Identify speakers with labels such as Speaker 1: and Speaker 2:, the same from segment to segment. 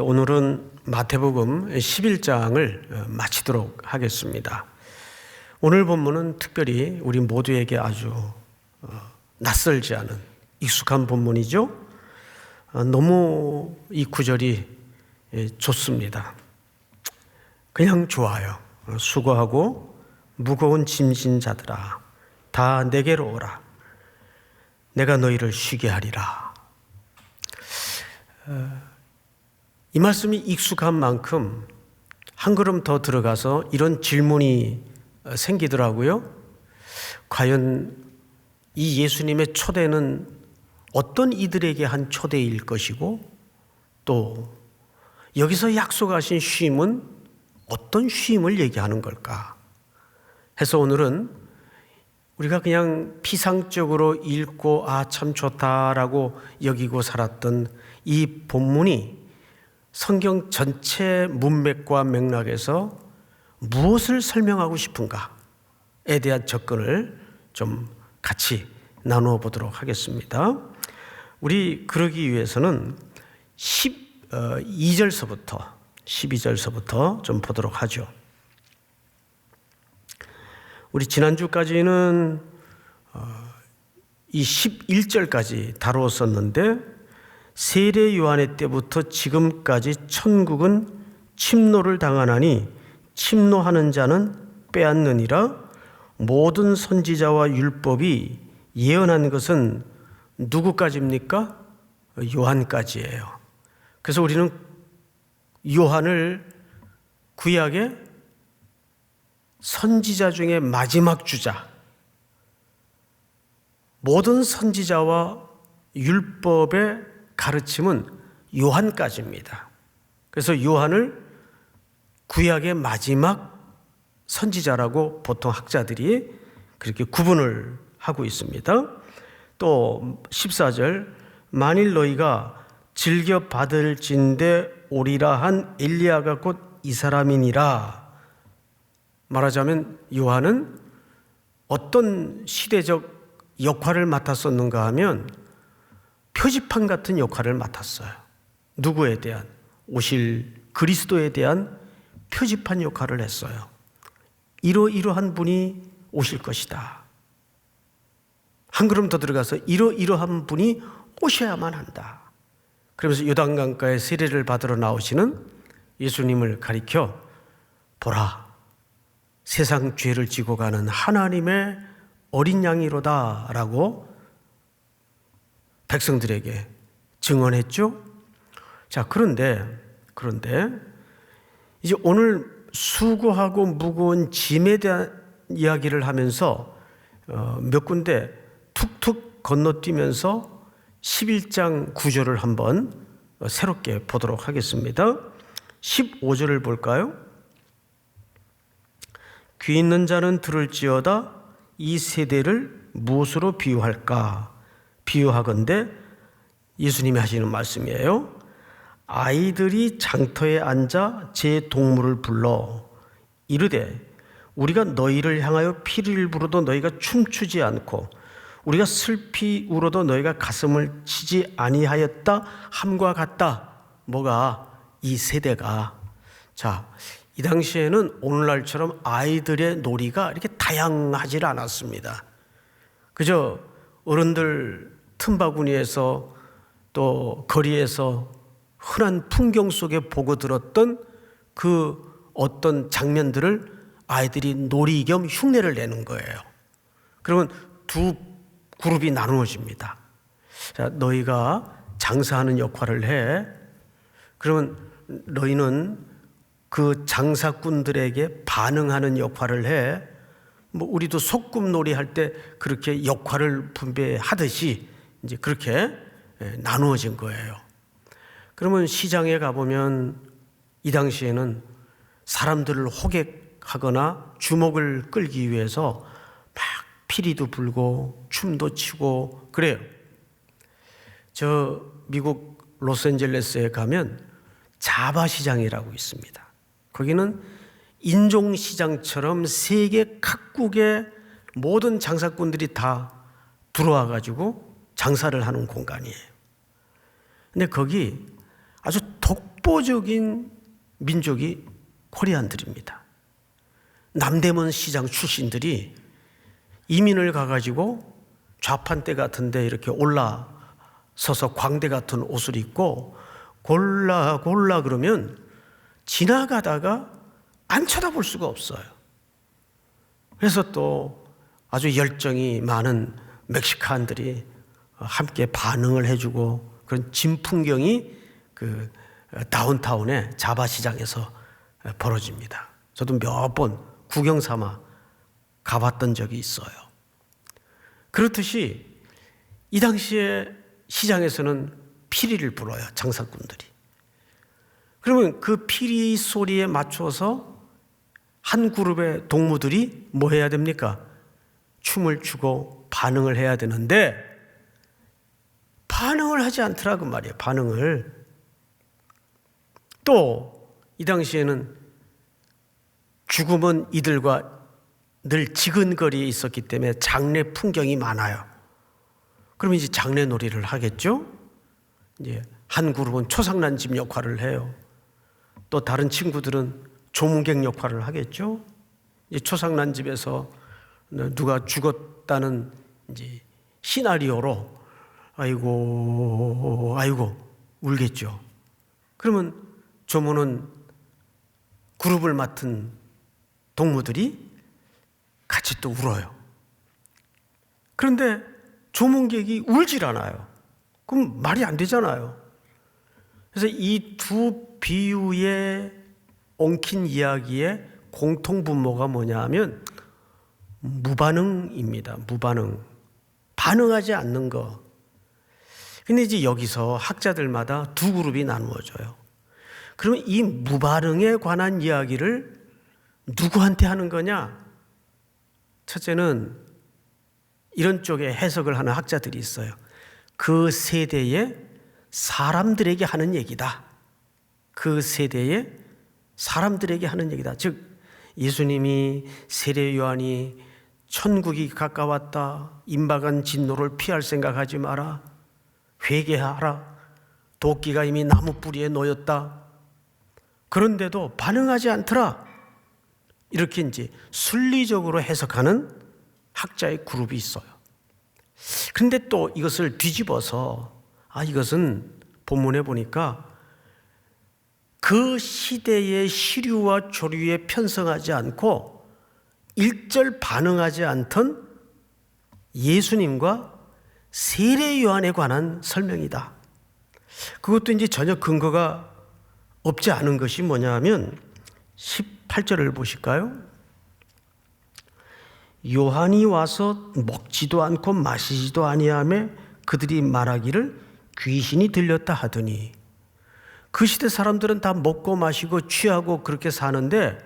Speaker 1: 오늘은 마태복음 11장을 마치도록 하겠습니다. 오늘 본문은 특별히 우리 모두에게 아주 낯설지 않은 익숙한 본문이죠. 너무 이 구절이 좋습니다. 그냥 좋아요. 수고하고 무거운 짐진 자들아 다 내게로 오라. 내가 너희를 쉬게 하리라. 이 말씀이 익숙한 만큼 한 걸음 더 들어가서 이런 질문이 생기더라고요. 과연 이 예수님의 초대는 어떤 이들에게 한 초대일 것이고, 또 여기서 약속하신 쉼은 어떤 쉼을 얘기하는 걸까 해서 오늘은 우리가 그냥 피상적으로 읽고 참 좋다라고 여기고 살았던 이 본문이 성경 전체 문맥과 맥락에서 무엇을 설명하고 싶은가에 대한 접근을 좀 같이 나누어 보도록 하겠습니다. 우리 그러기 위해서는 12절서부터 좀 보도록 하죠. 우리 지난주까지는 이 11절까지 다루었었는데, 세례 요한의 때부터 지금까지 천국은 침노를 당하나니 침노하는 자는 빼앗느니라. 모든 선지자와 율법이 예언한 것은 누구까지입니까? 요한까지예요. 그래서 우리는 요한을 구약의 선지자 중에 마지막 주자, 모든 선지자와 율법의 가르침은 요한까지입니다. 그래서 요한을 구약의 마지막 선지자라고 보통 학자들이 그렇게 구분을 하고 있습니다. 또 14절, 만일 너희가 즐겨 받을진대 오리라 한 엘리야가 곧 이 사람이니라. 말하자면 요한은 어떤 시대적 역할을 맡았었는가 하면 표지판 같은 역할을 맡았어요. 누구에 대한? 오실 그리스도에 대한 표지판 역할을 했어요. 이러이러한 분이 오실 것이다. 한 걸음 더 들어가서 이러이러한 분이 오셔야만 한다. 그러면서 요단강가에 세례를 받으러 나오시는 예수님을 가리켜 보라, 세상 죄를 지고 가는 하나님의 어린 양이로다 라고 백성들에게 증언했죠. 자, 그런데 이제 오늘 수고하고 무거운 짐에 대한 이야기를 하면서 몇 군데 툭툭 건너뛰면서 11장 9절을 한번 새롭게 보도록 하겠습니다. 15절을 볼까요? 귀 있는 자는 들을지어다. 이 세대를 무엇으로 비유할까? 비유하건대 예수님이 하시는 말씀이에요. 아이들이 장터에 앉아 제 동물을 불러 이르되 우리가 너희를 향하여 피를 부르도 너희가 춤추지 않고 우리가 슬피 울어도 너희가 가슴을 치지 아니하였다 함과 같다. 뭐가? 이 세대가. 자, 이 당시에는 오늘날처럼 아이들의 놀이가 이렇게 다양하지 않았습니다. 그저 어른들 틈바구니에서 또 거리에서 흔한 풍경 속에 보고 들었던 그 어떤 장면들을 아이들이 놀이 겸 흉내를 내는 거예요. 그러면 두 그룹이 나누어집니다. 자, 너희가 장사하는 역할을 해. 그러면 너희는 그 장사꾼들에게 반응하는 역할을 해. 우리도 소꿉놀이 할 때 그렇게 역할을 분배하듯이 이제 그렇게 나누어진 거예요. 그러면 시장에 가보면 이 당시에는 사람들을 호객하거나 주목을 끌기 위해서 막 피리도 불고 춤도 추고 그래요. 저 미국 로스앤젤레스에 가면 자바 시장이라고 있습니다. 거기는 인종시장처럼 세계 각국의 모든 장사꾼들이 다 들어와 가지고 장사를 하는 공간이에요. 근데 거기 아주 독보적인 민족이 코리안들입니다. 남대문 시장 출신들이 이민을 가가지고 좌판대 같은 데 이렇게 올라서서 광대 같은 옷을 입고 골라 그러면 지나가다가 안 쳐다볼 수가 없어요. 그래서 또 아주 열정이 많은 멕시칸들이 함께 반응을 해주고 그런 진풍경이 그 다운타운의 자바 시장에서 벌어집니다. 저도 몇 번 구경 삼아 가봤던 적이 있어요. 그렇듯이 이 당시에 시장에서는 피리를 불어요, 장사꾼들이. 그러면 그 피리 소리에 맞춰서 한 그룹의 동무들이 뭐 해야 됩니까? 춤을 추고 반응을 해야 되는데 반응을 하지 않더라 그 말이에요. 반응을. 또 이 당시에는 죽음은 이들과 늘 지근거리에 있었기 때문에 장례 풍경이 많아요. 그러면 이제 장례 놀이를 하겠죠. 이제 한 그룹은 초상난집 역할을 해요. 또 다른 친구들은 조문객 역할을 하겠죠. 이제 초상난집에서 누가 죽었다는 이제 시나리오로 아이고 울겠죠. 그러면 조문은 그룹을 맡은 동무들이 같이 또 울어요. 그런데 조문객이 울질 않아요. 그럼 말이 안 되잖아요. 그래서 이 두 비유에 엉킨 이야기의 공통분모가 뭐냐 하면 무반응입니다. 무반응. 반응하지 않는 거. 근데 이제 여기서 학자들마다 두 그룹이 나누어져요. 그러면 이 무반응에 관한 이야기를 누구한테 하는 거냐? 첫째는 이런 쪽에 해석을 하는 학자들이 있어요. 그 세대의 사람들에게 하는 얘기다. 그 세대의 사람들에게 하는 얘기다. 즉 예수님이 세례 요한이 천국이 가까웠다. 임박한 진노를 피할 생각하지 마라. 회개하라. 도끼가 이미 나무 뿌리에 놓였다. 그런데도 반응하지 않더라. 이렇게 이제 순리적으로 해석하는 학자의 그룹이 있어요. 그런데 또 이것을 뒤집어서 이것은 본문에 보니까 그 시대의 시류와 조류에 편성하지 않고 일절 반응하지 않던 예수님과 세례 요한에 관한 설명이다. 그것도 이제 전혀 근거가 없지 않은 것이 뭐냐 하면 18절을 보실까요? 요한이 와서 먹지도 않고 마시지도 아니하며 그들이 말하기를 귀신이 들렸다 하더니 그 시대 사람들은 다 먹고 마시고 취하고 그렇게 사는데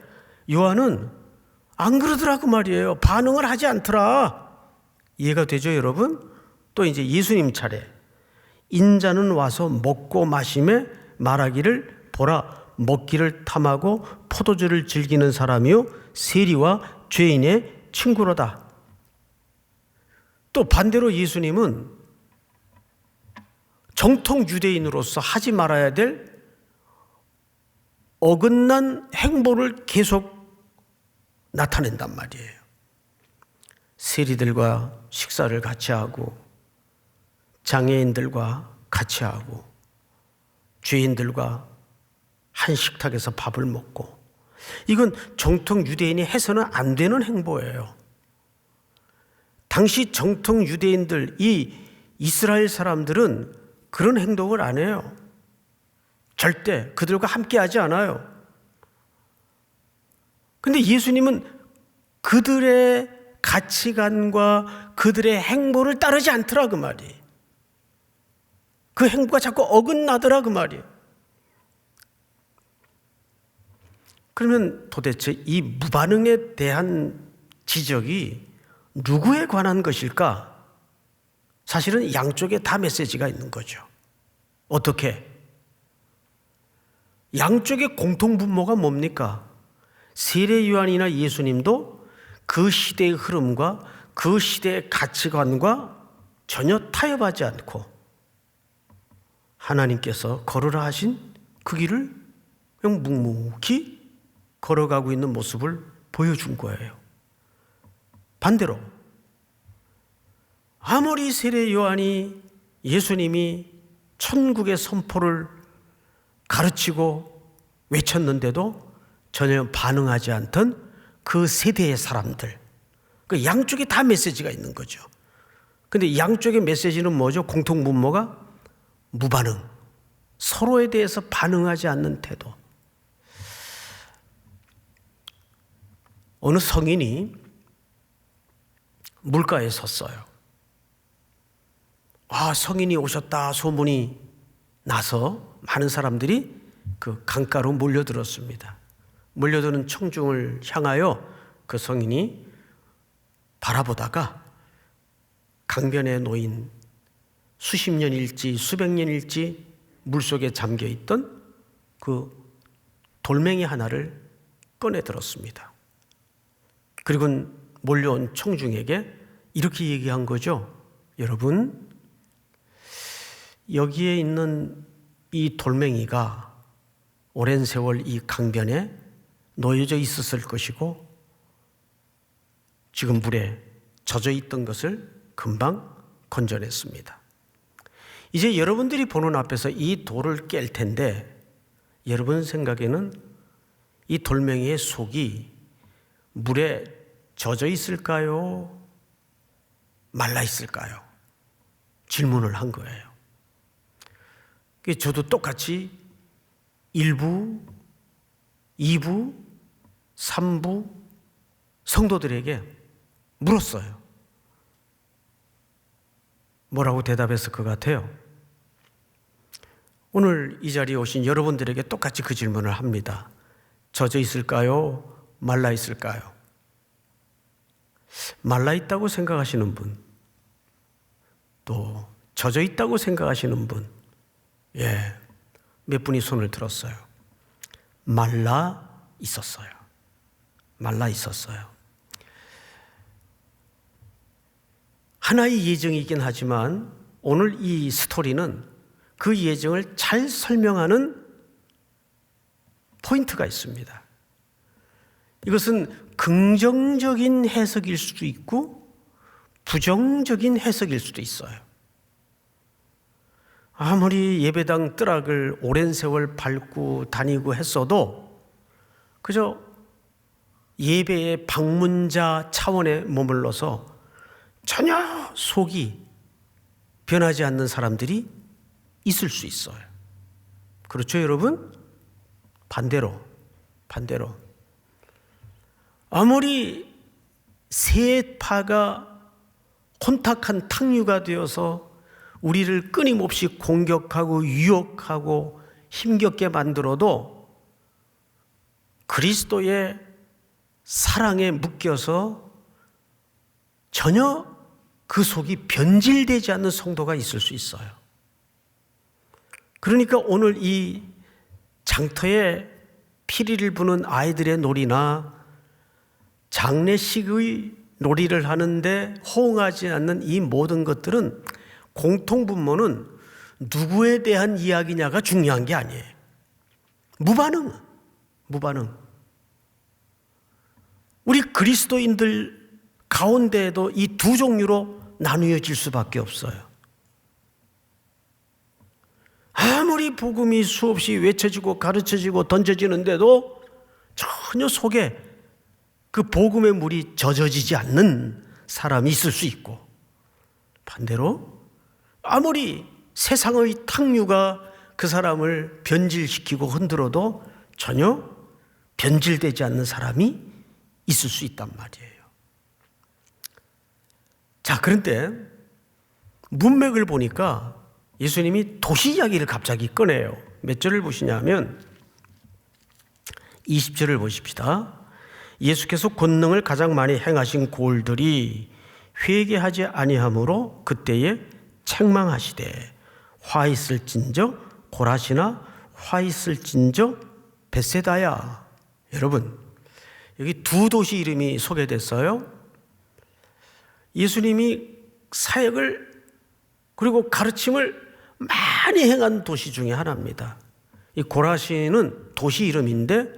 Speaker 1: 요한은 안 그러더라고 말이에요. 반응을 하지 않더라. 이해가 되죠, 여러분? 또 이제 예수님 차례. 인자는 와서 먹고 마시며 말하기를 보라 먹기를 탐하고 포도주를 즐기는 사람이요 세리와 죄인의 친구로다. 또 반대로 예수님은 정통 유대인으로서 하지 말아야 될 어긋난 행보를 계속 나타낸단 말이에요. 세리들과 식사를 같이 하고 장애인들과 같이 하고 죄인들과 한 식탁에서 밥을 먹고, 이건 정통 유대인이 해서는 안 되는 행보예요. 당시 정통 유대인들, 이 이스라엘 사람들은 그런 행동을 안 해요. 절대 그들과 함께 하지 않아요. 근데 예수님은 그들의 가치관과 그들의 행보를 따르지 않더라 그 말이에요. 그 행보가 자꾸 어긋나더라 그 말이에요. 그러면 도대체 이 무반응에 대한 지적이 누구에 관한 것일까? 사실은 양쪽에 다 메시지가 있는 거죠. 어떻게? 양쪽의 공통분모가 뭡니까? 세례 요한이나 예수님도 그 시대의 흐름과 그 시대의 가치관과 전혀 타협하지 않고 하나님께서 걸으라 하신 그 길을 그냥 묵묵히 걸어가고 있는 모습을 보여준 거예요. 반대로 아무리 세례 요한이 예수님이 천국의 선포를 가르치고 외쳤는데도 전혀 반응하지 않던 그 세대의 사람들, 그 양쪽에 다 메시지가 있는 거죠. 근데 양쪽의 메시지는 뭐죠? 공통분모가 무반응, 서로에 대해서 반응하지 않는 태도. 어느 성인이 물가에 섰어요. 성인이 오셨다 소문이 나서 많은 사람들이 그 강가로 몰려들었습니다. 몰려드는 청중을 향하여 그 성인이 바라보다가 강변에 놓인 수십 년일지 수백 년일지 물속에 잠겨있던 그 돌멩이 하나를 꺼내 들었습니다. 그리고 몰려온 청중에게 이렇게 얘기한 거죠. 여러분, 여기에 있는 이 돌멩이가 오랜 세월 이 강변에 놓여져 있었을 것이고 지금 물에 젖어 있던 것을 금방 건져냈습니다. 이제 여러분들이 보는 앞에서 이 돌을 깰 텐데 여러분 생각에는 이 돌멩이의 속이 물에 젖어 있을까요? 말라 있을까요? 질문을 한 거예요. 저도 똑같이 1부, 2부, 3부 성도들에게 물었어요. 뭐라고 대답했을 것 같아요? 오늘 이 자리에 오신 여러분들에게 똑같이 그 질문을 합니다. 젖어 있을까요? 말라 있을까요? 말라 있다고 생각하시는 분, 또 젖어 있다고 생각하시는 분, 몇 분이 손을 들었어요. 말라 있었어요. 말라 있었어요. 하나의 예정이긴 하지만 오늘 이 스토리는 그 예정을 잘 설명하는 포인트가 있습니다. 이것은 긍정적인 해석일 수도 있고 부정적인 해석일 수도 있어요. 아무리 예배당 뜰락을 오랜 세월 밟고 다니고 했어도 그저 예배의 방문자 차원에 머물러서 전혀 속이 변하지 않는 사람들이 있을 수 있어요. 그렇죠, 여러분? 반대로 아무리 세파가 혼탁한 탕류가 되어서 우리를 끊임없이 공격하고 유혹하고 힘겹게 만들어도 그리스도의 사랑에 묶여서 전혀 그 속이 변질되지 않는 성도가 있을 수 있어요. 그러니까 오늘 이 장터에 피리를 부는 아이들의 놀이나 장례식의 놀이를 하는데 호응하지 않는 이 모든 것들은 공통분모는 누구에 대한 이야기냐가 중요한 게 아니에요. 무반응. 우리 그리스도인들 가운데에도 이 두 종류로 나누어질 수밖에 없어요. 아무리 복음이 수없이 외쳐지고 가르쳐지고 던져지는데도 전혀 속에 그 복음의 물이 젖어지지 않는 사람이 있을 수 있고, 반대로 아무리 세상의 탕류가 그 사람을 변질시키고 흔들어도 전혀 변질되지 않는 사람이 있을 수 있단 말이에요. 자, 그런데 문맥을 보니까 예수님이 도시 이야기를 갑자기 꺼내요. 몇 절을 보시냐면 20절을 보십시다. 예수께서 권능을 가장 많이 행하신 고을들이 회개하지 아니하므로 그때에 책망하시되 화 있을진저 고라시나 화 있을진저 벳세다야. 여러분, 여기 두 도시 이름이 소개됐어요. 예수님이 사역을 그리고 가르침을 많이 행한 도시 중에 하나입니다. 이 고라신은 도시 이름인데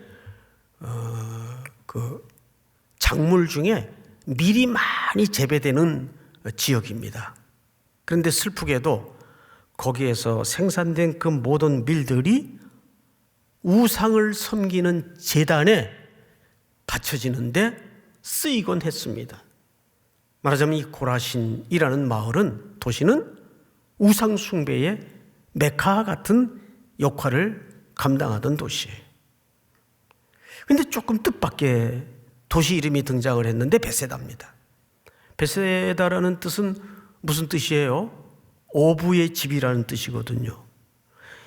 Speaker 1: 그 작물 중에 밀이 많이 재배되는 지역입니다. 그런데 슬프게도 거기에서 생산된 그 모든 밀들이 우상을 섬기는 제단에 바쳐지는데 쓰이곤 했습니다. 말하자면 이 고라신이라는 마을은, 도시는 우상 숭배의 메카 같은 역할을 감당하던 도시예요. 그런데 조금 뜻밖의 도시 이름이 등장을 했는데 베세다입니다. 베세다라는 뜻은 무슨 뜻이에요? 어부의 집이라는 뜻이거든요.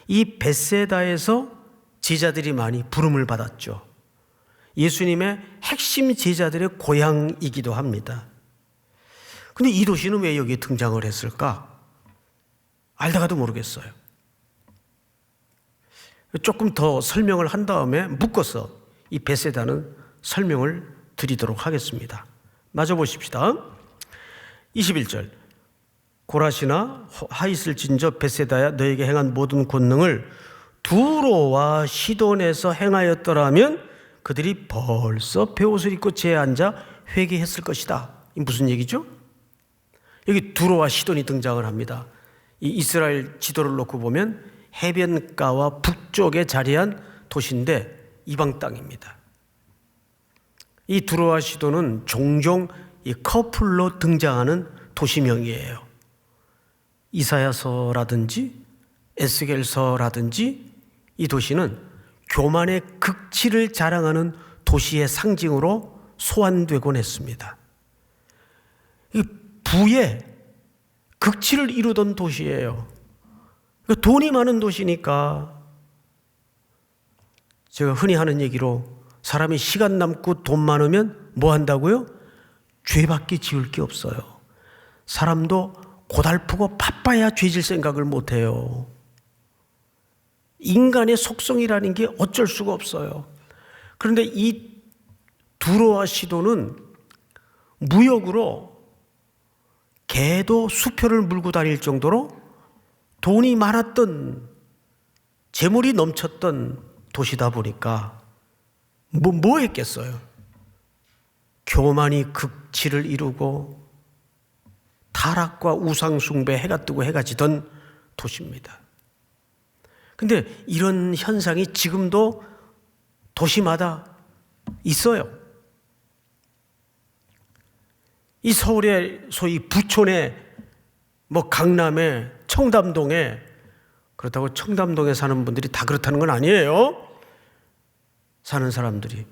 Speaker 1: 이 베세다에서 제자들이 많이 부름을 받았죠. 예수님의 핵심 제자들의 고향이기도 합니다. 근데 이 도시는 왜 여기에 등장을 했을까? 알다가도 모르겠어요. 조금 더 설명을 한 다음에 묶어서 이 베세다는 설명을 드리도록 하겠습니다. 마저 보십시다. 21절. 고라시나 하 있을진저 베세다야, 너에게 행한 모든 권능을 두로와 시돈에서 행하였더라면 그들이 벌써 베옷을 입고 제에 앉아 회개했을 것이다. 이 무슨 얘기죠? 여기 두로와 시돈이 등장을 합니다. 이 이스라엘 지도를 놓고 보면 해변가와 북쪽에 자리한 도시인데 이방 땅입니다. 이 두로와 시돈은 종종 이 커플로 등장하는 도시명이에요. 이사야서라든지 에스겔서라든지 이 도시는 교만의 극치를 자랑하는 도시의 상징으로 소환되곤 했습니다. 이 부의 극치를 이루던 도시예요. 돈이 많은 도시니까 제가 흔히 하는 얘기로 사람이 시간 남고 돈 많으면 뭐 한다고요? 죄밖에 지을 게 없어요. 사람도 고달프고 바빠야 죄질 생각을 못해요. 인간의 속성이라는 게 어쩔 수가 없어요. 그런데 이 두로와 시돈은 무역으로 개도 수표를 물고 다닐 정도로 돈이 많았던, 재물이 넘쳤던 도시다 보니까 뭐 했겠어요? 교만이 극치를 이루고 타락과 우상숭배, 해가 뜨고 해가 지던 도시입니다. 근데 이런 현상이 지금도 도시마다 있어요. 이 서울의 소위 부촌에, 뭐 강남에, 청담동에, 그렇다고 청담동에 사는 분들이 다 그렇다는 건 아니에요. 사는 사람들이.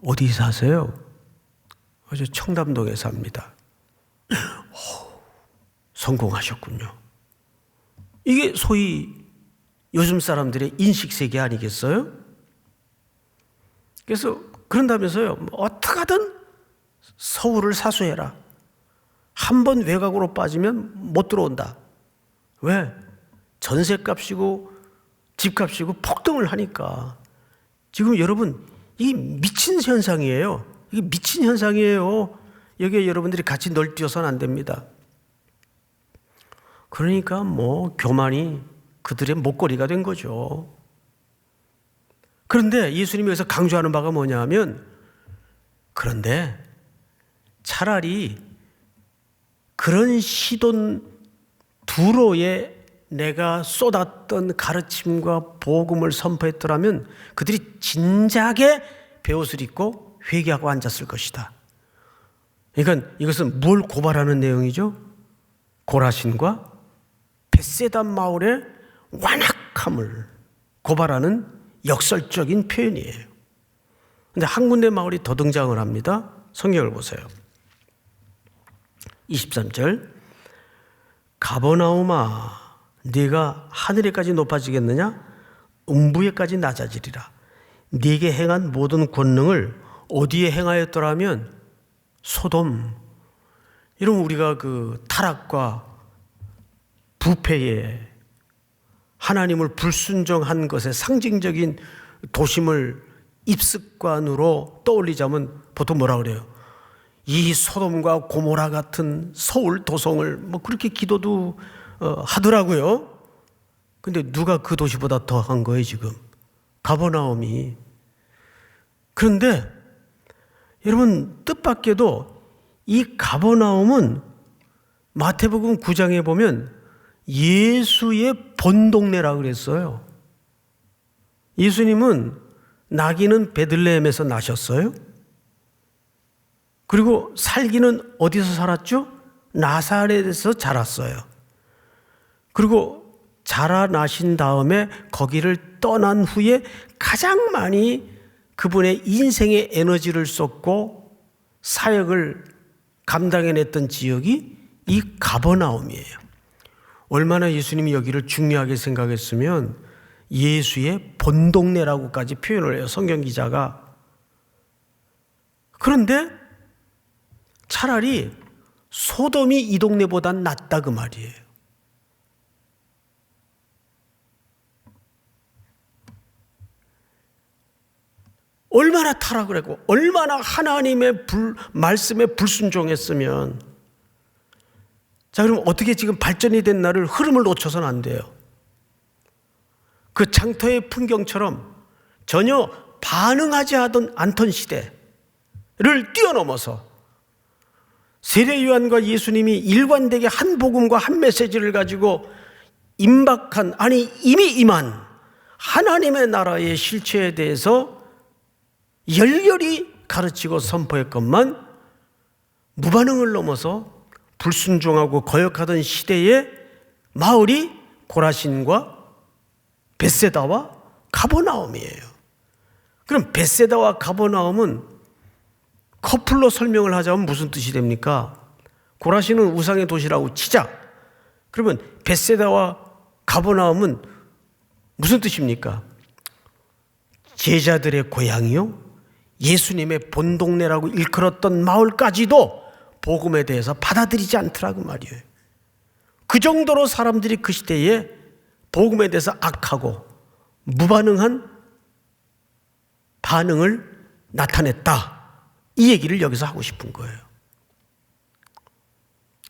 Speaker 1: 어디 사세요? 저 청담동에 삽니다. 성공하셨군요. 이게 소위 요즘 사람들의 인식세계 아니겠어요? 그래서 그런다면서요, 어떻게든 서울을 사수해라. 한 번 외곽으로 빠지면 못 들어온다. 왜? 전셋값이고 집값이고 폭등을 하니까. 지금 여러분, 이게 미친 현상이에요. 이게 미친 현상이에요. 여기에 여러분들이 같이 널뛰어서는 안 됩니다. 그러니까 뭐 교만이 그들의 목걸이가 된 거죠. 그런데 예수님이 여기서 강조하는 바가 뭐냐면, 그런데 차라리 그런 시돈 두로에 내가 쏟았던 가르침과 복음을 선포했더라면 그들이 진작에 베옷을 입고 회개하고 앉았을 것이다. 그러니까 이것은 뭘 고발하는 내용이죠? 고라신과 베세다 마을의 완악함을 고발하는 역설적인 표현이에요. 그런데 한 군데 마을이 더 등장을 합니다. 성경을 보세요. 23절. 가버나움아, 네가 하늘에까지 높아지겠느냐? 음부에까지 낮아지리라. 네게 행한 모든 권능을 어디에 행하였더라면 소돔. 이런 우리가 그 타락과 부패에 하나님을 불순종한 것의 상징적인 도심을 입습관으로 떠올리자면 보통 뭐라 그래요? 이 소돔과 고모라 같은 서울 도성을 뭐 그렇게 기도도 하더라고요. 근데 누가 그 도시보다 더 한 거예요, 지금? 가버나움이. 그런데 여러분, 뜻밖에도 이 가버나움은 마태복음 9장에 보면 예수의 본동네라고 그랬어요. 예수님은 나기는 베들레헴에서 나셨어요. 그리고 살기는 어디서 살았죠? 나사렛에서 자랐어요. 그리고 자라나신 다음에 거기를 떠난 후에 가장 많이 그분의 인생의 에너지를 쏟고 사역을 감당해냈던 지역이 이 가버나움이에요. 얼마나 예수님이 여기를 중요하게 생각했으면 예수의 본동네라고까지 표현을 해요, 성경 기자가. 그런데 차라리 소돔이 이 동네보단 낫다 그 말이에요. 얼마나 타락을 했고 얼마나 하나님의 말씀에 불순종했으면. 자, 그럼 어떻게 지금 발전이 된 날을 흐름을 놓쳐서는 안 돼요. 그 장터의 풍경처럼 전혀 반응하지 않던 시대를 뛰어넘어서 세례 요한과 예수님이 일관되게 한 복음과 한 메시지를 가지고 임박한, 아니 이미 임한 하나님의 나라의 실체에 대해서 열렬히 가르치고 선포했건만 무반응을 넘어서 불순종하고 거역하던 시대의 마을이 고라신과 벳세다와 가버나움이에요. 그럼 벳세다와 가버나움은 커플로 설명을 하자면 무슨 뜻이 됩니까? 고라신은 우상의 도시라고 치자. 그러면 벳세다와 가버나움은 무슨 뜻입니까? 제자들의 고향이요, 예수님의 본동네라고 일컬었던 마을까지도 복음에 대해서 받아들이지 않더라고 말이에요. 그 정도로 사람들이 그 시대에 복음에 대해서 악하고 무반응한 반응을 나타냈다. 이 얘기를 여기서 하고 싶은 거예요.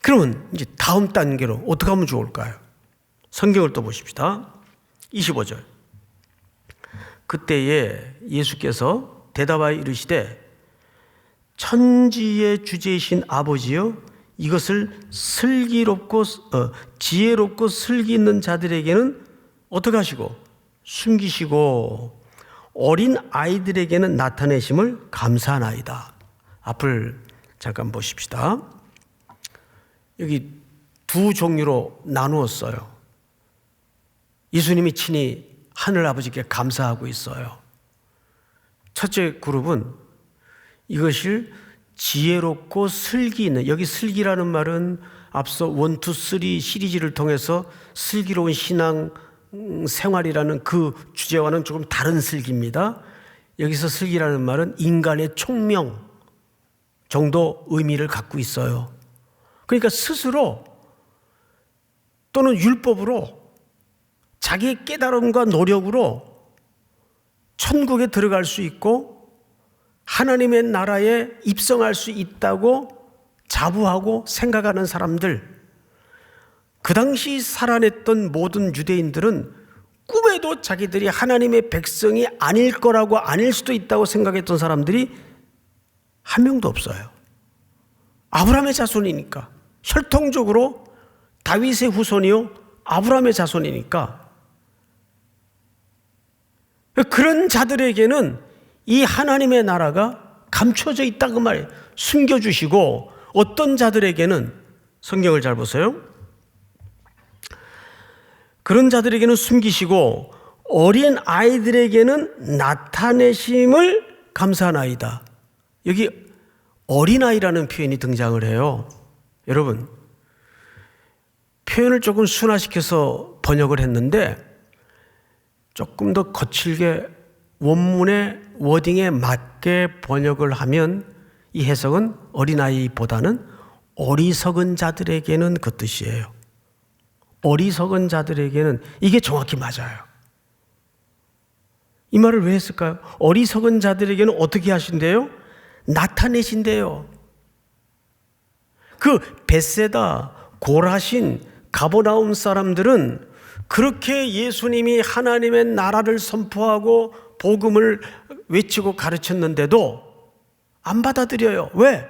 Speaker 1: 그러면 이제 다음 단계로 어떻게 하면 좋을까요? 성경을 또 보십시다. 25절. 그때에 예수께서 대답하여 이르시되 천지의 주제이신 아버지여, 이것을 슬기롭고 지혜롭고 슬기 있는 자들에게는 어떻게 하시고 숨기시고 어린 아이들에게는 나타내심을 감사하나이다. 앞을 잠깐 보십시다. 여기 두 종류로 나누었어요. 예수님이 친히 하늘 아버지께 감사하고 있어요. 첫째 그룹은 이것을 지혜롭고 슬기 있는, 여기 슬기라는 말은 앞서 1, 2, 3 시리즈를 통해서 슬기로운 신앙 생활이라는 그 주제와는 조금 다른 슬기입니다. 여기서 슬기라는 말은 인간의 총명 정도 의미를 갖고 있어요. 그러니까 스스로 또는 율법으로 자기의 깨달음과 노력으로 천국에 들어갈 수 있고 하나님의 나라에 입성할 수 있다고 자부하고 생각하는 사람들, 그 당시 살아냈던 모든 유대인들은 꿈에도 자기들이 하나님의 백성이 아닐 거라고, 아닐 수도 있다고 생각했던 사람들이 한 명도 없어요. 아브라함의 자손이니까, 혈통적으로 다윗의 후손이요 아브라함의 자손이니까, 그런 자들에게는 이 하나님의 나라가 감춰져 있다 그 말이에요. 숨겨주시고, 어떤 자들에게는, 성경을 잘 보세요, 그런 자들에게는 숨기시고 어린 아이들에게는 나타내심을 감사하나이다. 여기 어린아이라는 표현이 등장을 해요. 여러분, 표현을 조금 순화시켜서 번역을 했는데 조금 더 거칠게 원문의 워딩에 맞게 번역을 하면 이 해석은 어린아이보다는 어리석은 자들에게는 그 뜻이에요. 어리석은 자들에게는, 이게 정확히 맞아요. 이 말을 왜 했을까요? 어리석은 자들에게는 어떻게 하신대요? 나타내신대요. 그 벳세다, 고라신, 가버나움 사람들은 그렇게 예수님이 하나님의 나라를 선포하고 복음을 외치고 가르쳤는데도 안 받아들여요. 왜?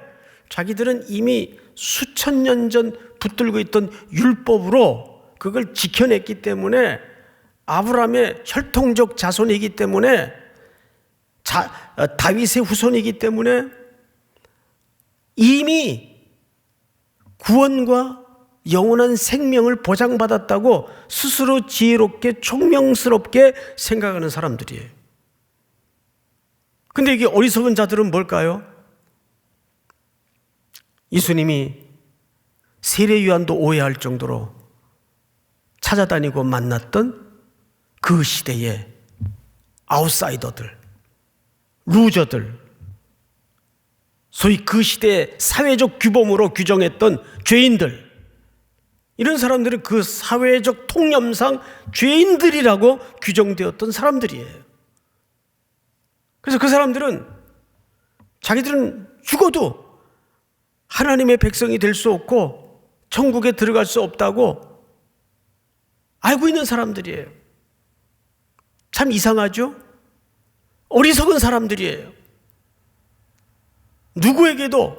Speaker 1: 자기들은 이미 수천 년 전 붙들고 있던 율법으로 그걸 지켜냈기 때문에, 아브라함의 혈통적 자손이기 때문에, 다윗의 후손이기 때문에 이미 구원과 영원한 생명을 보장받았다고 스스로 지혜롭게 총명스럽게 생각하는 사람들이에요. 근데 이게 어리석은 자들은 뭘까요? 예수님이 세례 요한도 오해할 정도로 찾아다니고 만났던 그 시대의 아웃사이더들, 루저들, 소위 그 시대의 사회적 규범으로 규정했던 죄인들, 이런 사람들은 그 사회적 통념상 죄인들이라고 규정되었던 사람들이에요. 그래서 그 사람들은 자기들은 죽어도 하나님의 백성이 될 수 없고 천국에 들어갈 수 없다고 알고 있는 사람들이에요. 참 이상하죠? 어리석은 사람들이에요. 누구에게도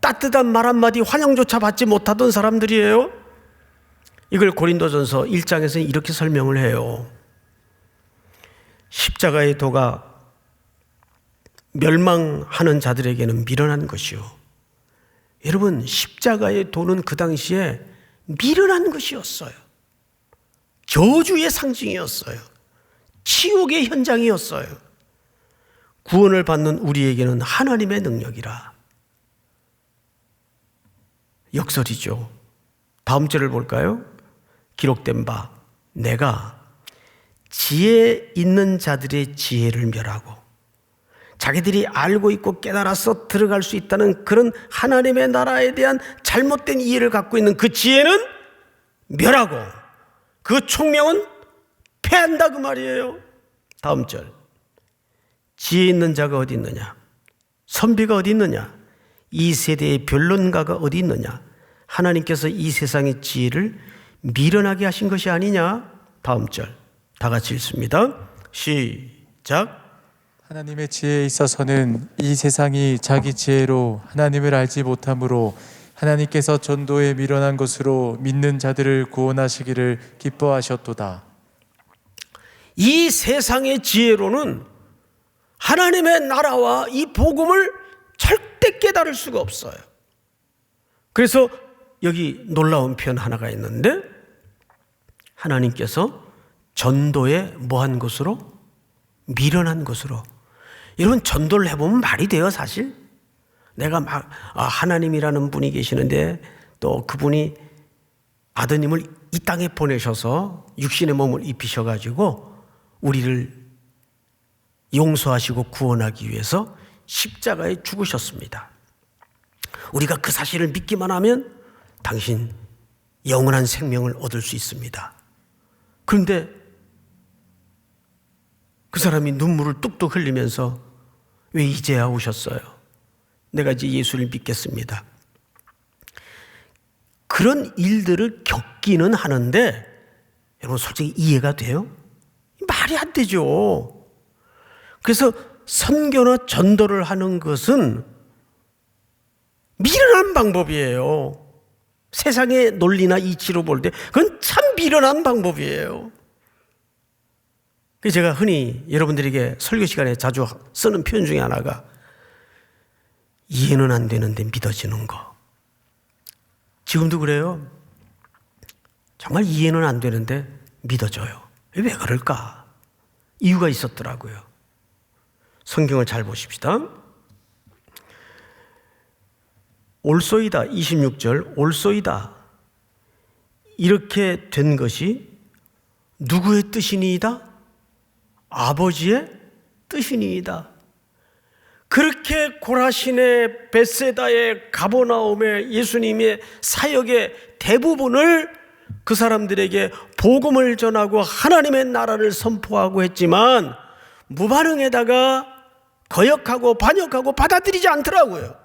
Speaker 1: 따뜻한 말 한마디 환영조차 받지 못하던 사람들이에요. 이걸 고린도전서 1장에서는 이렇게 설명을 해요. 십자가의 도가 멸망하는 자들에게는 미련한 것이요. 여러분, 십자가의 도는 그 당시에 미련한 것이었어요. 저주의 상징이었어요. 치욕의 현장이었어요. 구원을 받는 우리에게는 하나님의 능력이라. 역설이죠. 다음 절을 볼까요? 기록된 바 내가 지혜 있는 자들의 지혜를 멸하고 자기들이 알고 있고 깨달아서 들어갈 수 있다는 그런 하나님의 나라에 대한 잘못된 이해를 갖고 있는 그 지혜는 멸하고 그 총명은 패한다, 그 말이에요. 다음 절. 지혜 있는 자가 어디 있느냐? 선비가 어디 있느냐? 이 세대의 변론가가 어디 있느냐? 하나님께서 이 세상의 지혜를 미련하게 하신 것이 아니냐? 다음 절. 다 같이 읽습니다. 시작.
Speaker 2: 하나님의 지혜에 있어서는 이 세상이 자기 지혜로 하나님을 알지 못하므로 하나님께서 전도에 미련한 것으로 믿는 자들을 구원하시기를 기뻐하셨도다.
Speaker 1: 이 세상의 지혜로는 하나님의 나라와 이 복음을 절대 깨달을 수가 없어요. 그래서 여기 놀라운 표현 하나가 있는데, 하나님께서 전도에 뭐한 것으로? 미련한 것으로. 여러분, 전도를 해보면 말이 돼요, 사실. 내가 막 하나님이라는 분이 계시는데 또 그분이 아드님을 이 땅에 보내셔서 육신의 몸을 입히셔가지고 우리를 용서하시고 구원하기 위해서 십자가에 죽으셨습니다. 우리가 그 사실을 믿기만 하면 당신 영원한 생명을 얻을 수 있습니다. 그런데 그 사람이 눈물을 뚝뚝 흘리면서 왜 이제야 오셨어요? 내가 이제 예수를 믿겠습니다. 그런 일들을 겪기는 하는데 여러분, 솔직히 이해가 돼요? 말이 안 되죠. 그래서 선교나 전도를 하는 것은 미련한 방법이에요. 세상의 논리나 이치로 볼 때 그건 참 미련한 방법이에요. 제가 흔히 여러분들에게 설교 시간에 자주 쓰는 표현 중에 하나가 이해는 안 되는데 믿어지는 거. 지금도 그래요. 정말 이해는 안 되는데 믿어져요. 왜 그럴까? 이유가 있었더라고요. 성경을 잘 보십시다. 올소이다, 26절. 올소이다. 이렇게 된 것이 누구의 뜻이니이다? 아버지의 뜻이니이다. 그렇게 고라신의 벳세다의 가버나움의 예수님의 사역의 대부분을 그 사람들에게 복음을 전하고 하나님의 나라를 선포하고 했지만 무반응에다가 거역하고 반역하고 받아들이지 않더라고요.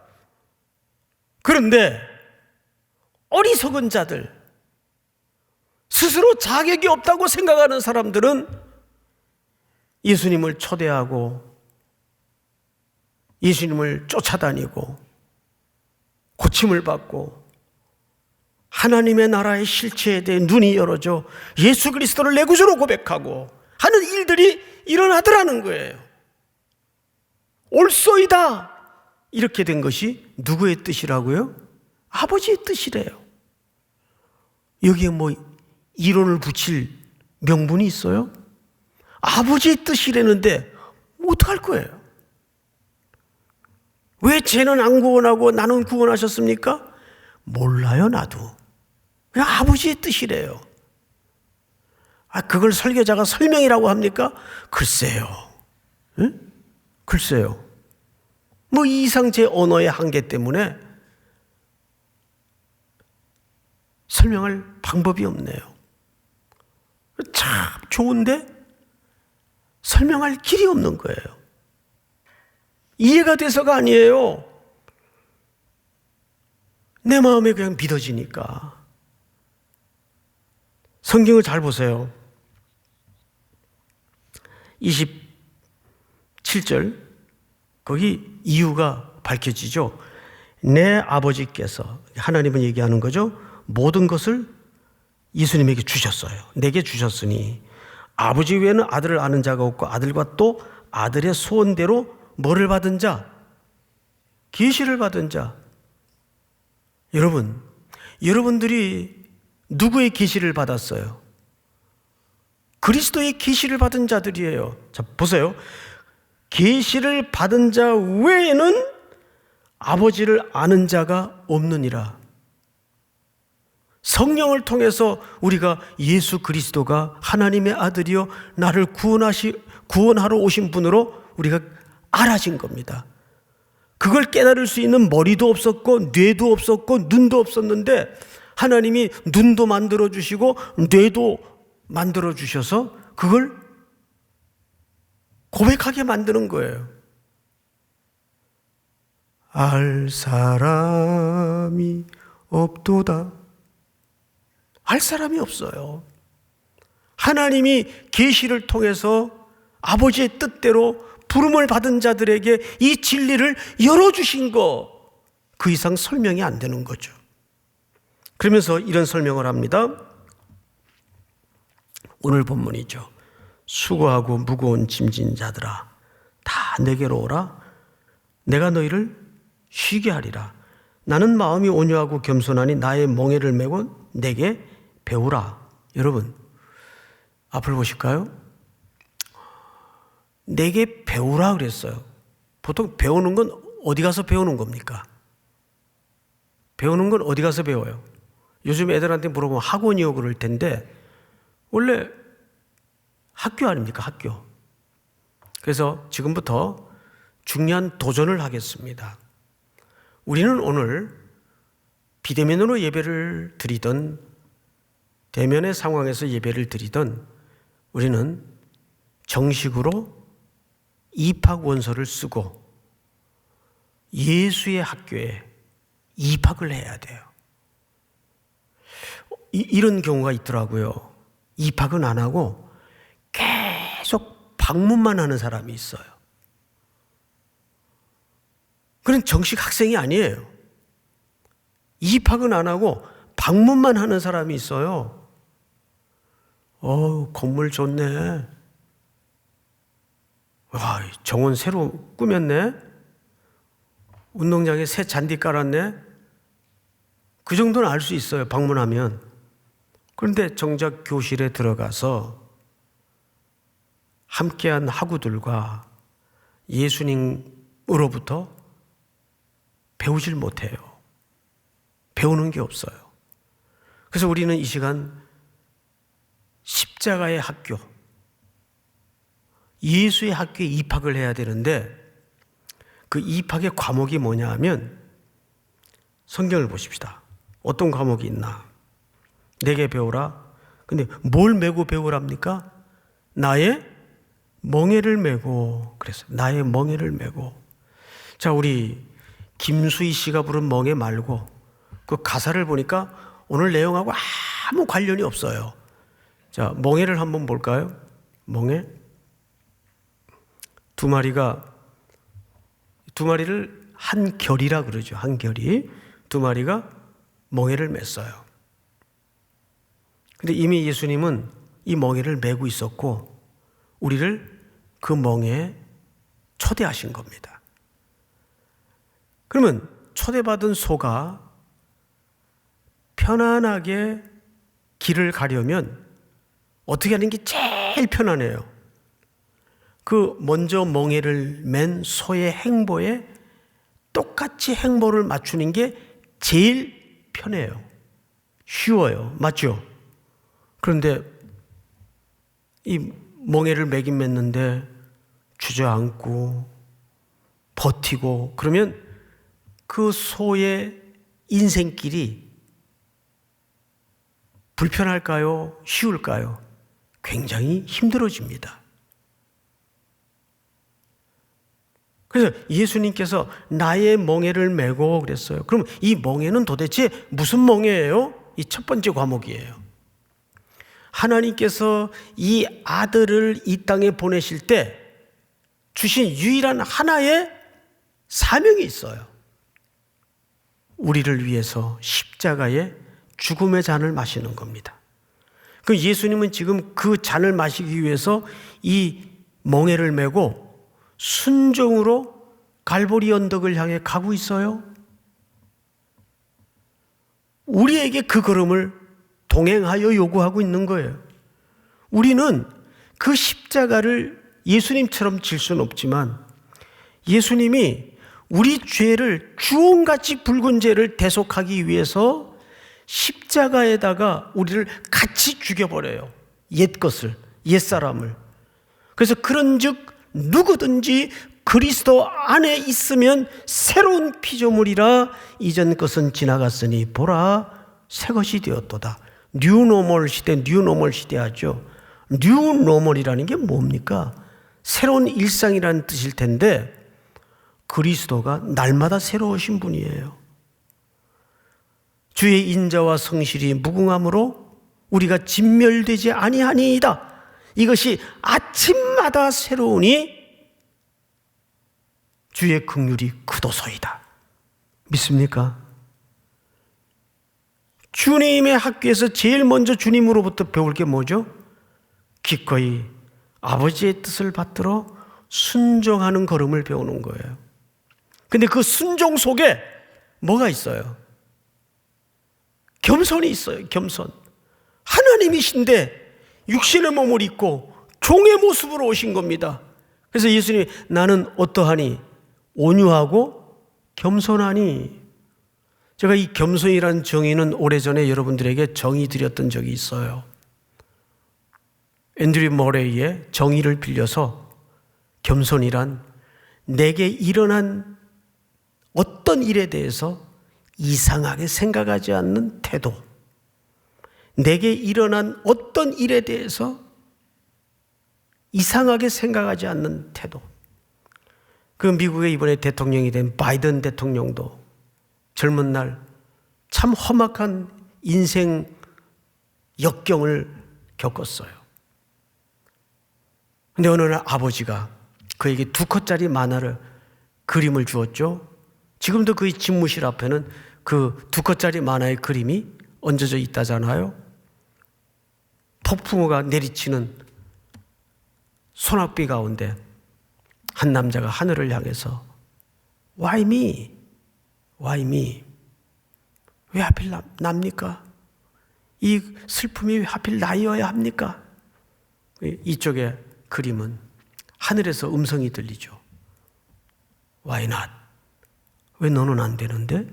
Speaker 1: 그런데 어리석은 자들, 스스로 자격이 없다고 생각하는 사람들은 예수님을 초대하고 예수님을 쫓아다니고 고침을 받고 하나님의 나라의 실체에 대해 눈이 열어져 예수 그리스도를 내 구주로 고백하고 하는 일들이 일어나더라는 거예요. 옳소이다 이렇게 된 것이 누구의 뜻이라고요? 아버지의 뜻이래요. 여기에 뭐 이론을 붙일 명분이 있어요? 아버지의 뜻이라는데 어떡할 거예요? 왜 쟤는 안 구원하고 나는 구원하셨습니까? 몰라요, 나도. 그냥 아버지의 뜻이래요. 그걸 설교자가 설명이라고 합니까? 글쎄요. 응? 글쎄요. 뭐 이상 제 언어의 한계 때문에 설명할 방법이 없네요. 참 좋은데 설명할 길이 없는 거예요. 이해가 돼서가 아니에요. 내 마음에 그냥 믿어지니까. 성경을 잘 보세요. 27절 거기 이유가 밝혀지죠. 내 아버지께서, 하나님은 얘기하는 거죠. 모든 것을 예수님에게 주셨어요. 내게 주셨으니 아버지 외에는 아들을 아는 자가 없고 아들과 또 아들의 소원대로 뭐를 받은 자? 계시를 받은 자. 여러분들이 누구의 계시를 받았어요? 그리스도의 계시를 받은 자들이에요. 자, 보세요. 계시를 받은 자 외에는 아버지를 아는 자가 없느니라. 성령을 통해서 우리가 예수 그리스도가 하나님의 아들이요 나를 구원하러 오신 분으로 우리가 알아진 겁니다. 그걸 깨달을 수 있는 머리도 없었고 뇌도 없었고 눈도 없었는데 하나님이 눈도 만들어 주시고 뇌도 만들어 주셔서 그걸 고백하게 만드는 거예요. 알 사람이 없도다. 알 사람이 없어요. 하나님이 계시를 통해서 아버지의 뜻대로 부름을 받은 자들에게 이 진리를 열어주신 거, 그 이상 설명이 안 되는 거죠. 그러면서 이런 설명을 합니다. 오늘 본문이죠. 수고하고 무거운 짐진 자들아 다 내게로 오라. 내가 너희를 쉬게 하리라. 나는 마음이 온유하고 겸손하니 나의 멍에를 메고 내게 배우라. 여러분 앞을 보실까요? 내게 배우라 그랬어요. 보통 배우는 건 어디 가서 배우는 겁니까? 배우는 건 어디 가서 배워요? 요즘 애들한테 물어보면 학원이요 그럴 텐데 원래 학교 아닙니까? 학교. 그래서 지금부터 중요한 도전을 하겠습니다. 우리는 오늘 비대면으로 예배를 드리던 대면의 상황에서 예배를 드리던 우리는 정식으로 입학 원서를 쓰고 예수의 학교에 입학을 해야 돼요. 이런 경우가 있더라고요. 입학은 안 하고 계속 방문만 하는 사람이 있어요. 그건 정식 학생이 아니에요. 입학은 안 하고 방문만 하는 사람이 있어요. 건물 좋네. 와, 정원 새로 꾸몄네. 운동장에 새 잔디 깔았네. 그 정도는 알 수 있어요, 방문하면. 그런데 정작 교실에 들어가서 함께한 학우들과 예수님으로부터 배우질 못해요. 배우는 게 없어요. 그래서 우리는 이 시간 십자가의 학교, 예수의 학교에 입학을 해야 되는데 그 입학의 과목이 뭐냐 하면 성경을 보십시다. 어떤 과목이 있나? 내게 배우라. 근데 뭘 메고 배우랍니까? 나의 멍에를 메고. 그랬어요. 나의 멍에를 메고. 자, 우리 김수희 씨가 부른 멍에 말고 그 가사를 보니까 오늘 내용하고 아무 관련이 없어요. 자, 멍에를 한번 볼까요? 멍에. 두 마리를 한 결이라 그러죠. 한 결이. 두 마리가 멍에를 맸어요. 근데 이미 예수님은 이 멍에를 메고 있었고 우리를 그 멍에에 초대하신 겁니다. 그러면 초대받은 소가 편안하게 길을 가려면 어떻게 하는 게 제일 편안해요? 그 먼저 멍에를 맨 소의 행보에 똑같이 행보를 맞추는 게 제일 편해요. 쉬워요. 맞죠? 그런데 이 멍에를 매긴 맸는데 주저앉고 버티고 그러면 그 소의 인생길이 불편할까요? 쉬울까요? 굉장히 힘들어집니다. 그래서 예수님께서 나의 멍에를 메고 그랬어요. 그럼 이 멍에는 도대체 무슨 멍에예요? 이 첫 번째 과목이에요. 하나님께서 이 아들을 이 땅에 보내실 때 주신 유일한 하나의 사명이 있어요. 우리를 위해서 십자가의 죽음의 잔을 마시는 겁니다. 그 예수님은 지금 그 잔을 마시기 위해서 이 멍에를 메고 순종으로 갈보리 언덕을 향해 가고 있어요. 우리에게 그 걸음을 동행하여 요구하고 있는 거예요. 우리는 그 십자가를 예수님처럼 질 수는 없지만 예수님이 우리 죄를 주홍같이 붉은 죄를 대속하기 위해서 십자가에다가 우리를 같이 죽여버려요. 옛것을, 옛사람을. 그래서 그런즉 누구든지 그리스도 안에 있으면 새로운 피조물이라 이전 것은 지나갔으니 보라 새 것이 되었도다. 뉴노멀 시대, 뉴노멀 시대 하죠. 뉴노멀이라는 게 뭡니까? 새로운 일상이라는 뜻일 텐데 그리스도가 날마다 새로우신 분이에요. 주의 인자와 성실이 무궁함으로 우리가 진멸되지 아니하니이다. 이것이 아침마다 새로우니 주의 긍휼이 크도소이다. 믿습니까? 주님의 학교에서 제일 먼저 주님으로부터 배울 게 뭐죠? 기꺼이 아버지의 뜻을 받들어 순종하는 걸음을 배우는 거예요. 근데 그 순종 속에 뭐가 있어요? 겸손이 있어요. 겸손. 하나님이신데 육신의 몸을 입고 종의 모습으로 오신 겁니다. 그래서 예수님이 나는 어떠하니? 온유하고 겸손하니. 제가 이 겸손이라는 정의는 오래전에 여러분들에게 정의 드렸던 적이 있어요. 앤드류 머레이의 정의를 빌려서 겸손이란 내게 일어난 어떤 일에 대해서 이상하게 생각하지 않는 태도, 내게 일어난 어떤 일에 대해서 이상하게 생각하지 않는 태도. 그 미국의 이번에 대통령이 된 바이든 대통령도 젊은 날 참 험악한 인생 역경을 겪었어요. 근데 어느 날 아버지가 그에게 2컷짜리 만화를 그림을 주었죠. 지금도 그 집무실 앞에는 그 2컷짜리 만화의 그림이 얹어져 있다잖아요. 폭풍우가 내리치는 소낙비 가운데 한 남자가 하늘을 향해서 Why me? Why me? 왜 하필 납니까? 이 슬픔이 왜 하필 나이어야 합니까? 이쪽에 그림은 하늘에서 음성이 들리죠. Why not? 왜 너는 안 되는데?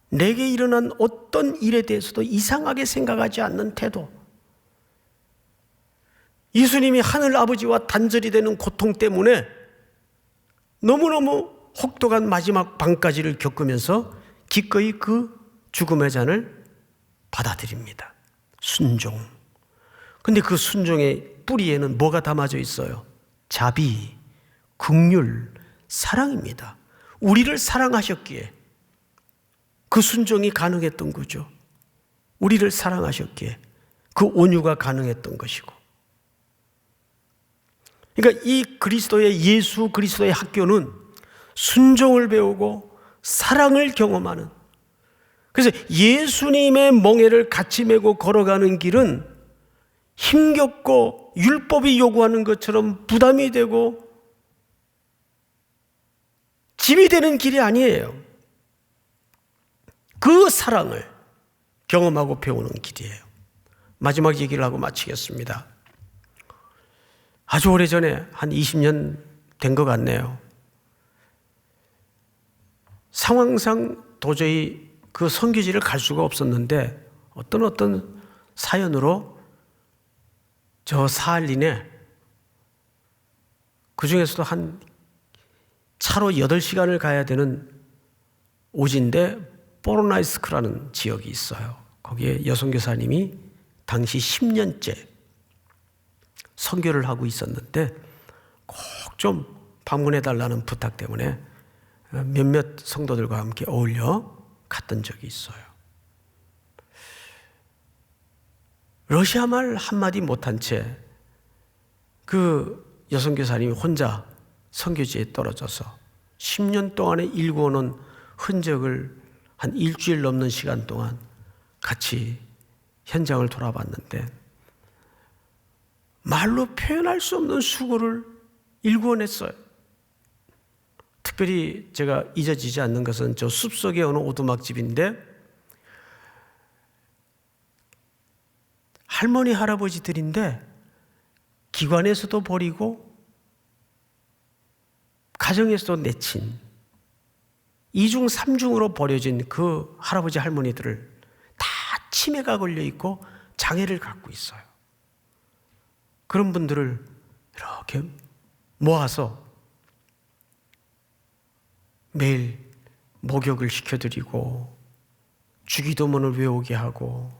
Speaker 1: 내게 일어난 어떤 일에 대해서도 이상하게 생각하지 않는 태도. 예수님이 하늘 아버지와 단절이 되는 고통 때문에 너무너무 혹독한 마지막 밤까지를 겪으면서 기꺼이 그 죽음의 잔을 받아들입니다. 순종. 근데 그 순종의 뿌리에는 뭐가 담아져 있어요? 자비, 긍휼, 사랑입니다. 우리를 사랑하셨기에 그 순종이 가능했던 거죠. 우리를 사랑하셨기에. 그 온유가 가능했던 것이고, 그러니까 이 그리스도의 예수 그리스도의 학교는 순종을 배우고 사랑을 경험하는, 그래서 예수님의 멍에를 같이 메고 걸어가는 길은 힘겹고 율법이 요구하는 것처럼 부담이 되고 짐이 되는 길이 아니에요. 그 사랑을 경험하고 배우는 길이에요. 마지막 얘기를 하고 마치겠습니다. 아주 오래전에 한 20년 된 것 같네요. 상황상 도저히 그 선교지를 갈 수가 없었는데 어떤 사연으로 저 사할린에, 그 중에서도 한 차로 8시간을 가야 되는 오지인데 보로나이스크라는 지역이 있어요. 거기에 여선교사님이 당시 10년째 선교를 하고 있었는데 꼭 좀 방문해달라는 부탁 때문에 몇몇 성도들과 함께 어울려 갔던 적이 있어요. 러시아 말 한마디 못한 채 그 여선교사님이 혼자 선교지에 떨어져서 10년 동안에 일구어놓은 흔적을 한 일주일 넘는 시간 동안 같이 현장을 돌아봤는데 말로 표현할 수 없는 수고를 일구어냈어요. 특별히 제가 잊어지지 않는 것은 저 숲속의 어느 오두막집인데 할머니 할아버지들인데 기관에서도 버리고 가정에서도 내친 2중 3중으로 버려진 그 할아버지 할머니들을 다 치매가 걸려 있고 장애를 갖고 있어요. 그런 분들을 이렇게 모아서 매일 목욕을 시켜드리고 주기도문을 외우게 하고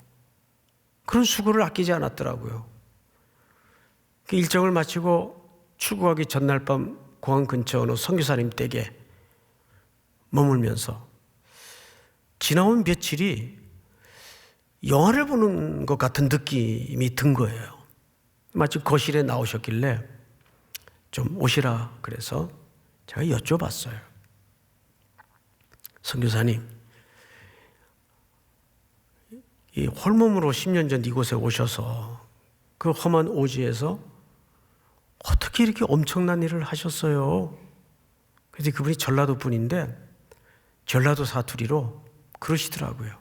Speaker 1: 그런 수고를 아끼지 않았더라고요. 그 일정을 마치고 출국하기 전날 밤 공항 근처 어느 선교사님 댁에 머물면서 지나온 며칠이 영화를 보는 것 같은 느낌이 든 거예요. 마치 거실에 나오셨길래 좀 오시라 그래서 제가 여쭤봤어요. 선교사님, 이 홀몸으로 10년 전 이곳에 오셔서 그 험한 오지에서 어떻게 이렇게 엄청난 일을 하셨어요? 그래서 그분이 전라도 분인데 전라도 사투리로 그러시더라고요.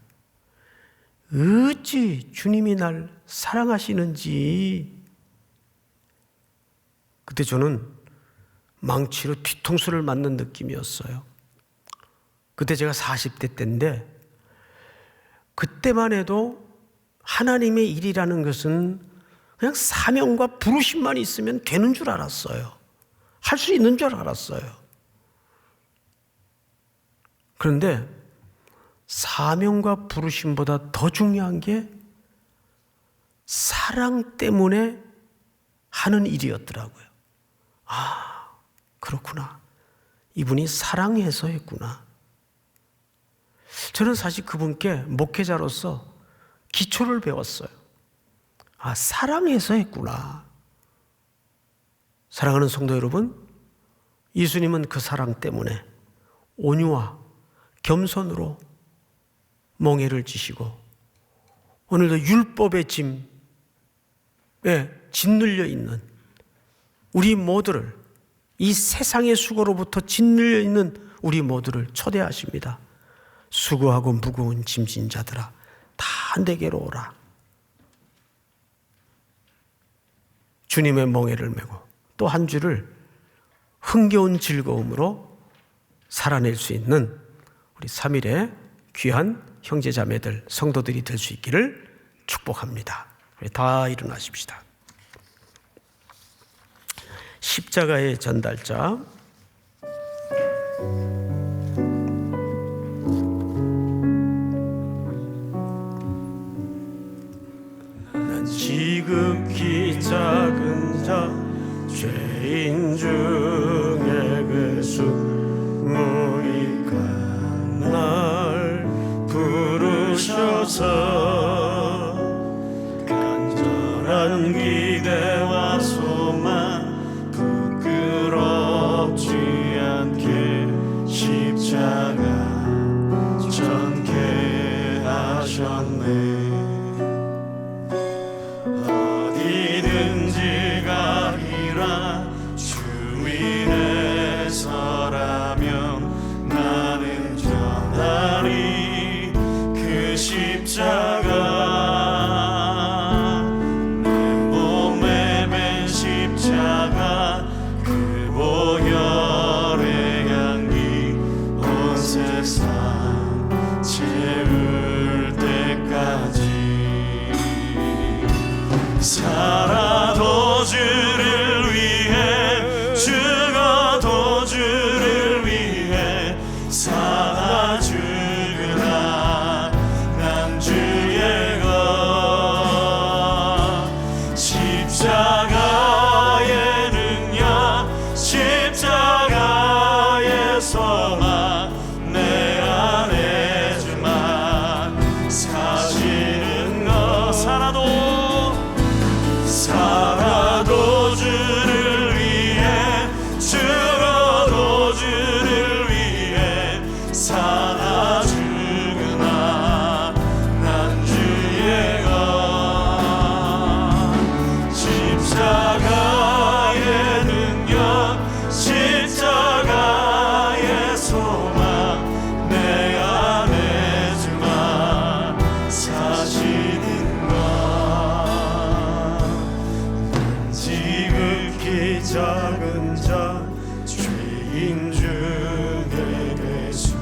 Speaker 1: 어찌 주님이 날 사랑하시는지. 그때 저는 망치로 뒤통수를 맞는 느낌이었어요. 그때 제가 40대 때인데 그때만 해도 하나님의 일이라는 것은 그냥 사명과 부르심만 있으면 되는 줄 알았어요. 할 수 있는 줄 알았어요. 그런데 사명과 부르심보다 더 중요한 게 사랑 때문에 하는 일이었더라고요. 아, 그렇구나. 이분이 사랑해서 했구나. 저는 사실 그분께 목회자로서 기초를 배웠어요. 아, 사랑해서 했구나. 사랑하는 성도 여러분, 예수님은 그 사랑 때문에 온유와 겸손으로 멍에를 지시고 오늘도 율법의 짐에 짓눌려 있는 우리 모두를, 이 세상의 수고로부터 짓눌려 있는 우리 모두를 초대하십니다. 수고하고 무거운 짐진 자들아 다 내게로 오라. 주님의 멍에를 메고 또 한 주를 흥겨운 즐거움으로 살아낼 수 있는 우리 3일의 귀한 형제자매들, 성도들이 될 수 있기를 축복합니다. 우리 다 일어나십시다. 십자가의 전달자, 난 지극히 작은 자 죄인 중에 괴수 무익한 날 부르셔서 간절한 기대와 소망 부끄럽지 않게 십자가 전케 하셨네. 어디든지 가리라 주인의 서라면 나는 전하리 그 십자가. 내 몸에 맨 십자가 그 보혈의 향기 온 세상 채울 때까지 살아도 주를 위해 죽어도 주를 위해 살아 죽으라 난 주의 것. 십자가의 능력 십자가의 소망 내 안에 주만 사시는 것. 살아도 주를 위해 죽어도 주를 위해 살아 죽으나 난 주의 것. 십자가의 능력 십자가의 소망 내 안에 주만 사시는 것. 지극히 작은 자 죄인 중에 괴수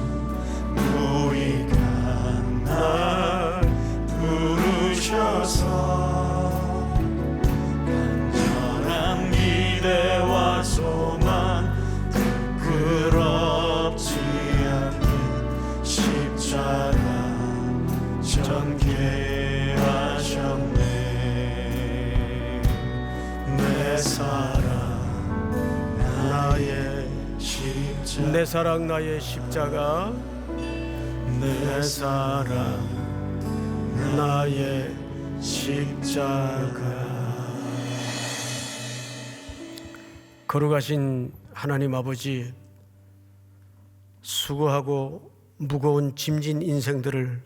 Speaker 1: 무익한 날 부르셔서 간절한 기대와 소망 부끄럽지 않게 십자가 전케 하셨네. 내 사랑 나의 십자가 내 사랑 나의 십자가 내 사랑 나의 십자가. 걸어가신 하나님 아버지, 수고하고 무거운 짐진 인생들을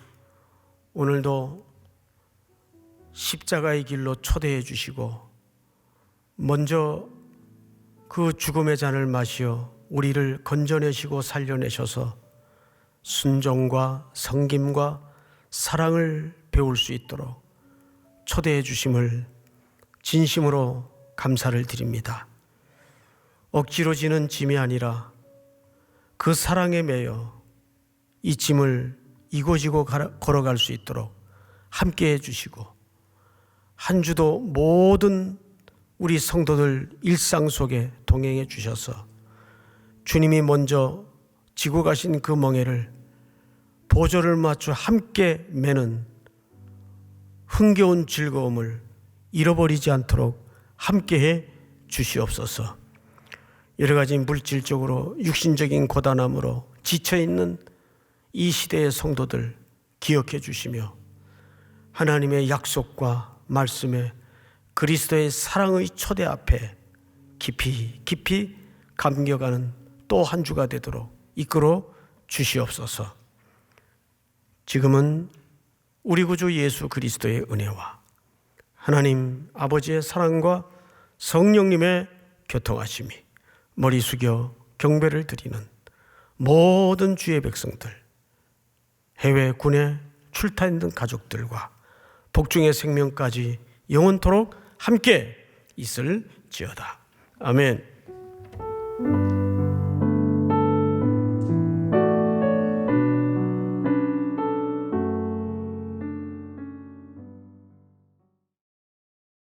Speaker 1: 오늘도 십자가의 길로 초대해 주시고 먼저 그 죽음의 잔을 마시어 우리를 건져내시고 살려내셔서 순종과 섬김과 사랑을 배울 수 있도록 초대해 주심을 진심으로 감사를 드립니다. 억지로 지는 짐이 아니라 그 사랑에 매여 이 짐을 이고지고 걸어갈 수 있도록 함께해 주시고 한 주도 모든 우리 성도들 일상 속에 동행해 주셔서 주님이 먼저 지고 가신 그 멍에를 보조를 맞춰 함께 매는 흥겨운 즐거움을 잃어버리지 않도록 함께해 주시옵소서. 여러 가지 물질적으로 육신적인 고단함으로 지쳐있는 이 시대의 성도들 기억해 주시며 하나님의 약속과 말씀에 그리스도의 사랑의 초대 앞에 깊이 깊이 감겨가는 또 한 주가 되도록 이끌어 주시옵소서. 지금은 우리 구주 예수 그리스도의 은혜와 하나님 아버지의 사랑과 성령님의 교통하심이 머리 숙여 경배를 드리는 모든 주의 백성들, 해외 군에 출타 있는 가족들과 복중의 생명까지 영원토록 함께 있을지어다. 아멘.